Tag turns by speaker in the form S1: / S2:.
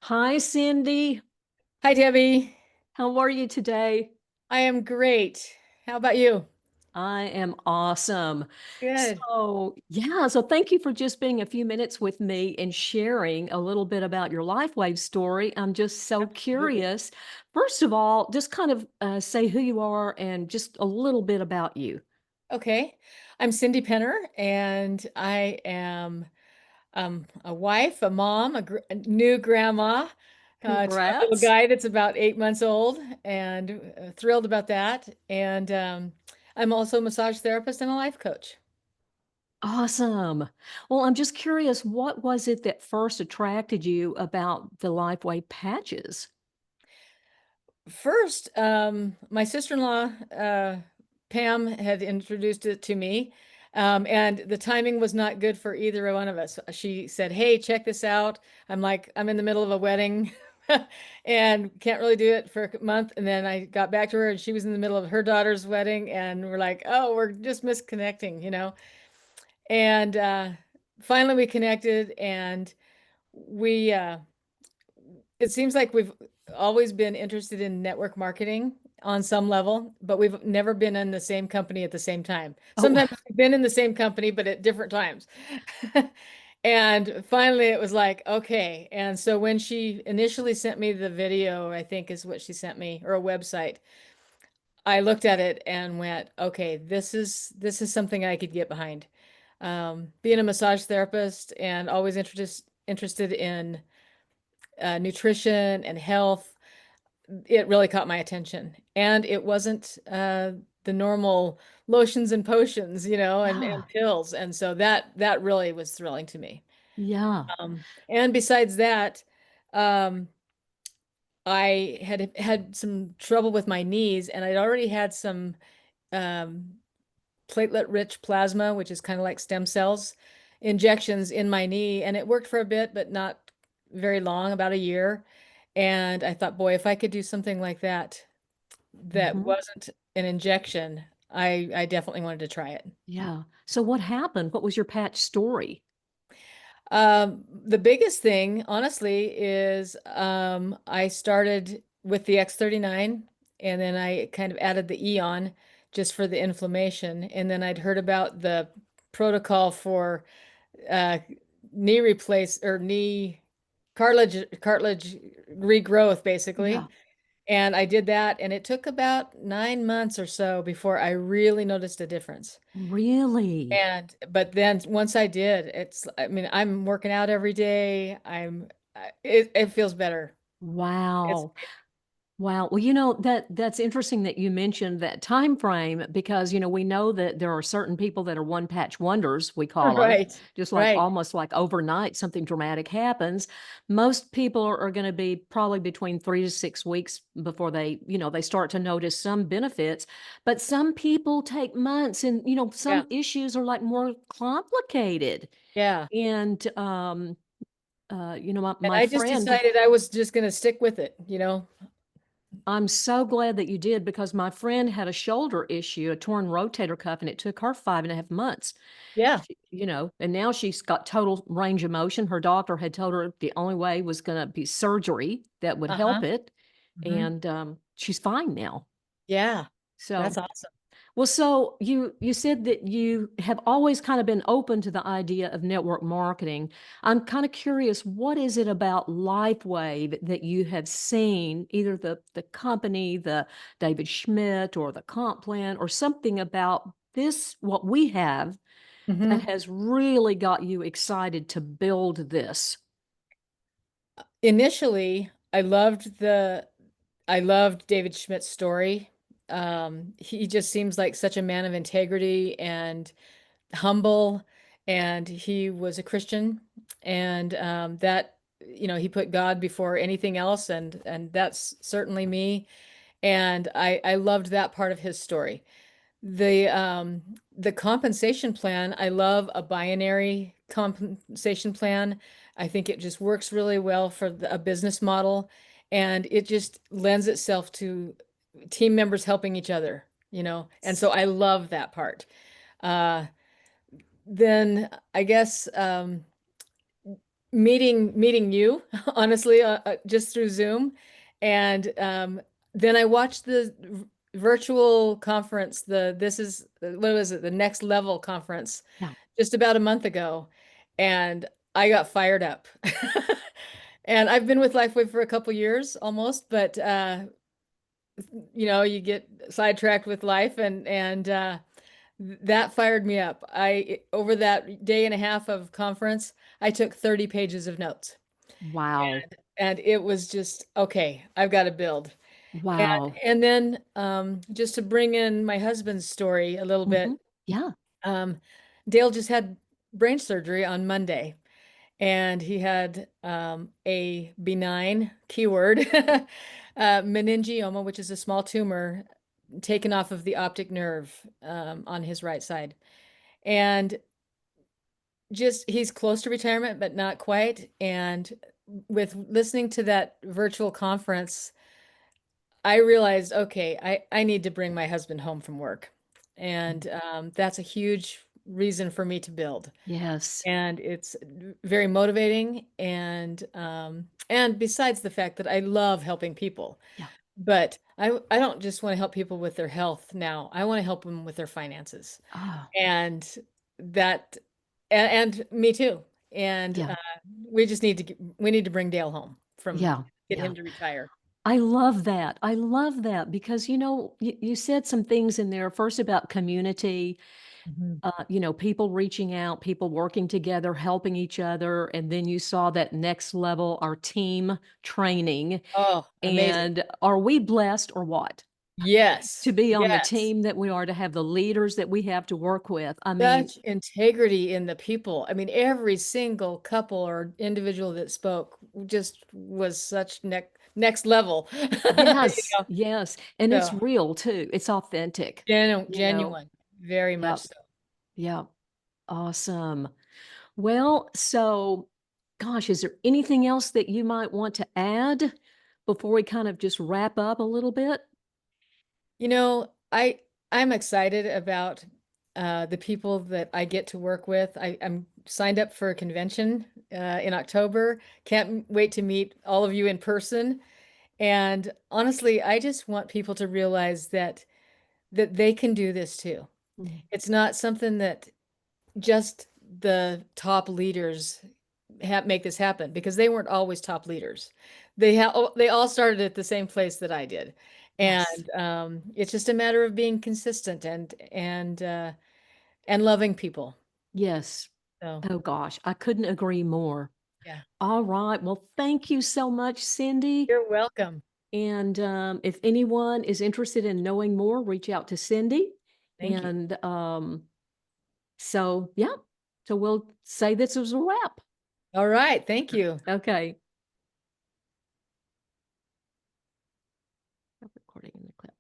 S1: Hi, Cindy.
S2: Hi, Debbie.
S1: How are you today?
S2: I am great. How about you?
S1: I am awesome.
S2: Good.
S1: So thank you for just being a few minutes with me and sharing a little bit about your LifeWave story. I'm just so
S2: Absolutely.
S1: curious. First of all, just kind of say who you are and just a little bit about you.
S2: Okay. I'm Cindy Penner, and I am a wife, a mom, a new grandma to a little
S1: Congrats.
S2: guy that's about 8 months old, and thrilled about that. And I'm also a massage therapist and a life coach.
S1: Awesome. Well, I'm just curious, what was it that first attracted you about the LifeWave patches?
S2: First, my sister-in-law, Pam, had introduced it to me, and the timing was not good for either one of us. She said, "Hey, check this out." I'm like, I'm in the middle of a wedding and can't really do it for a month. And then I got back to her, and she was in the middle of her daughter's wedding, and we're like, "Oh, we're just misconnecting." And finally, we connected, and we it seems like we've always been interested in network marketing on some level, but we've never been in the same company at the same time.
S1: Oh,
S2: Sometimes we've been in the same company, but at different times. And finally, it was like, okay. And so when she initially sent me the video, I think is what she sent me, or a website, I looked at it and went, okay, this is something I could get behind. Being a massage therapist and always interested in nutrition and health, it really caught my attention. And it wasn't the normal lotions and potions, and
S1: yeah.
S2: pills. And so that really was thrilling to me.
S1: Yeah.
S2: And besides that, um, I had had some trouble with my knees, and I'd already had some um, platelet-rich plasma, which is kind of like stem cells, injections in my knee, and it worked for a bit, but not very long, about a year. And I thought, boy, if I could do something like that
S1: Mhm.
S2: wasn't an injection, I definitely wanted to try it.
S1: Yeah. So what happened? What was your patch story?
S2: The biggest thing, honestly, is I started with the X39, and then I kind of added the E on just for the inflammation. And then I'd heard about the protocol for uh, knee replace or knee cartilage regrowth,
S1: Yeah.
S2: basically. And I did that, and it took about 9 months or so before I really noticed a difference.
S1: Really?
S2: But then once I did, I mean, I'm working out every day. It feels better. It's,
S1: Wow. Wow. Well, that's interesting that you mentioned that time frame because we know that there are certain people that are one patch wonders, we call them,
S2: right,
S1: just like
S2: right.
S1: almost like overnight something dramatic happens. Most people are going to be probably between 3 to 6 weeks before they start to notice some benefits, but some people take months and
S2: Yeah,
S1: some issues are like more complicated.
S2: yeah.
S1: And
S2: And
S1: my
S2: I just
S1: friend,
S2: decided I was just going to stick with it.
S1: I'm so glad that you did because my friend had a shoulder issue, a torn rotator cuff, and it took her 5.5 months.
S2: Yeah.
S1: And now she's got total range of motion. Her doctor had told her the only way was going to be surgery that would help
S2: Uh-huh.
S1: it,
S2: Hmm.
S1: and she's fine now.
S2: Yeah.
S1: So
S2: That's awesome.
S1: well, so you said that you have always kind of been open to the idea of network marketing. I'm kind of curious, what is it about LifeWave that you have seen, either the company, the David Schmidt, or the comp plan, or something about this, what we have, that
S2: Hmm.
S1: has really got you excited to build this?
S2: Initially, I loved David Schmidt's story. He just seems like such a man of integrity and humble, and he was a Christian, and that he put God before anything else, and that's certainly me. And I loved that part of his story. The compensation plan, I love a binary compensation plan. I think it just works really well for a business model, and it just lends itself to team members helping each other. And so I love that part. Uh, then I guess meeting you, honestly, just through Zoom. And then I watched the virtual conference, what was it, the Next Level conference,
S1: Yeah.
S2: just about a month ago. And I got fired up. And I've been with LifeWave for a couple years almost, but you get sidetracked with life, and that fired me up. Over that day and a half of conference, I took 30 pages of notes.
S1: Wow.
S2: And it was just, okay, I've got to build. And
S1: Wow.
S2: and then just to bring in my husband's story a little bit,
S1: Hmm. Yeah.
S2: um, Dale just had brain surgery on Monday, and he had a benign keyword meningioma, which is a small tumor taken off of the optic nerve on his right side. And just he's close to retirement, but not quite. And with listening to that virtual conference, I realized, okay, I need to bring my husband home from work. And that's a huge reason for me to build.
S1: Yes.
S2: And it's very motivating. And besides the fact that I love helping people,
S1: Yeah.
S2: but I don't just want to help people with their health now. I want to help them with their finances.
S1: Oh,
S2: And that, and me too. And
S1: yeah.
S2: we need to bring Dale home from
S1: Yeah.
S2: get
S1: Yeah.
S2: him to retire.
S1: I love that. I love that because, you said some things in there first about community,
S2: Mhm.
S1: people reaching out, people working together, helping each other. And then you saw that next level, our team training.
S2: Oh, amazing.
S1: And are we blessed or what? To
S2: Yes,
S1: be on the
S2: yes.
S1: team that we are, to have the leaders that we have to work with. I mean,
S2: Such integrity in the people. I mean, every single couple or individual that spoke just was such next level. You
S1: yes,
S2: know,
S1: yes. And it's
S2: so
S1: real too. It's authentic, you know.
S2: genuine, very much
S1: Yep.
S2: so.
S1: Yep. Awesome. Well, so gosh, is there anything else that you might want to add before we kind of just wrap up a little bit?
S2: You know, I'm excited about the people that I get to work with. I'm signed up for a convention in October. Can't wait to meet all of you in person. And honestly, I just want people to realize that they can do this too.
S1: Mm.
S2: It's not something that just the top leaders make this happen, because they weren't always top leaders. They all started at the same place that I did.
S1: Yes.
S2: And it's just a matter of being consistent and loving people.
S1: Yes.
S2: So
S1: Oh gosh, I couldn't agree more.
S2: yeah,
S1: All right. Well, thank you so much, Cindy.
S2: you're welcome.
S1: And if anyone is interested in knowing more, reach out to Cindy.
S2: Thank you.
S1: And so, yeah. So we'll say this was a wrap.
S2: All right, thank you.
S1: Okay.